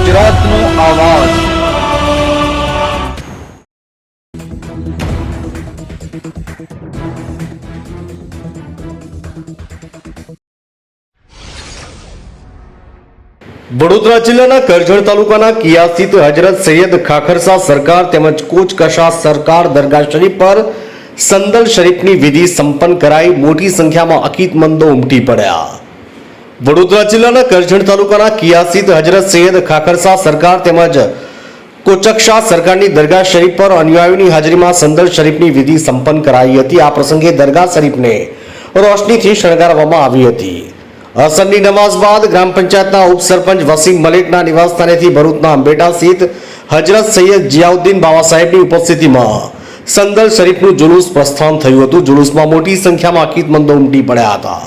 ગુજરાતનો આવાજ। વડોદરા જિલ્લાના કરજણ તાલુકાના કિયા સ્થિત હજરત સૈયદ ખાખરશા સરકાર તેમજ કોચ કશા સરકાર દરગાહ શરીફ પર સંદલ શરીફની વિધિ સંપન્ન કરાઈ મોટી સંખ્યામાં અકીદમંદો ઉમટી પડ્યા। વડોદરા જિલ્લાના કરજણ તાલુકાના કિયા સ્થિત હજરત સૈયદ ખાખરશા સરકાર તેમજ કોચકશા સરકારની દરગાહ શરીફ પર અનુયાયીઓની હાજરીમાં સંદલ શરીફની વિધિ સંપન્ન કરાઈ હતી। આ પ્રસંગે દરગાહ શરીફને રોશનીથી શણગારવામાં આવી હતી। અસરની નમાઝ બાદ ગ્રામ પંચાયતના ઉપસરપંચ વસીમ મલિકના નિવાસસ્થાનેથી ભરૂચના અંબેટા સ્થિત હજરત સૈયદ જિયાઉદ્દીન બાવા સાહેબની ઉપસ્થિતિમાં સંદલ શરીફનું જુલુસ પ્રસ્થાન થયું હતું। જુલુસમાં મોટી સંખ્યામાં અકીદમંદો ઉમટી પડ્યા હતા।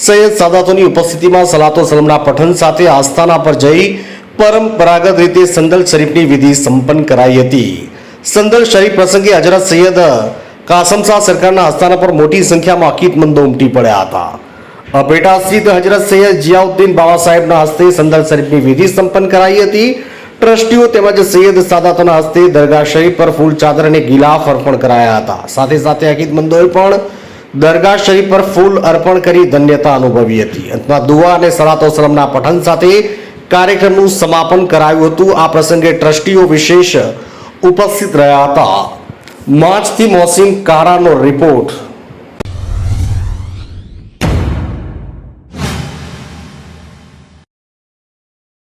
સૈયદ સાદાતોની ઉપસ્થિતિમાં સલાતો સલામના પઠન સાથે આસ્થાના પર જઈ પરંપરાગત રીતે સંદલ શરીફની વિધિ સંપન્ન કરાઈ હતી। સંદલ શરીફ પ્રસંગે હજરત સૈયદ કાસમશા સરકારના આસ્થાના પર મોટી સંખ્યામાં અકીદમંદો ઉમટી પડ્યા હતા। અંબેટા સ્થિત હજરત સૈયદ જિયાઉદ્દીન બાવા સાહેબના હસ્તે સંદલ શરીફની વિધિ સંપન્ન કરાઈ હતી। ટ્રસ્ટીઓ તેમજ સૈયદ સાદાતોના હસ્તે દરગાહ શરીફ પર ફૂલ ચાદર અને ગિલાફ અર્પણ કરાયા હતા। સાથે સાથે અકીદમંદોએ પણ દરગાહ શરીફ પર ફૂલ અર્પણ કરી ધન્યતા અનુભવી હતી। અંતમાં દુઆ અને સલાતો સલામના પઠન સાથે કાર્યક્રમનું સમાપન કરાયું હતું। આ પ્રસંગે ટ્રસ્ટીઓ વિશેષ ઉપસ્થિત રહ્યા હતા। માર્ચથી મોસીમ કારાનો રિપોર્ટ।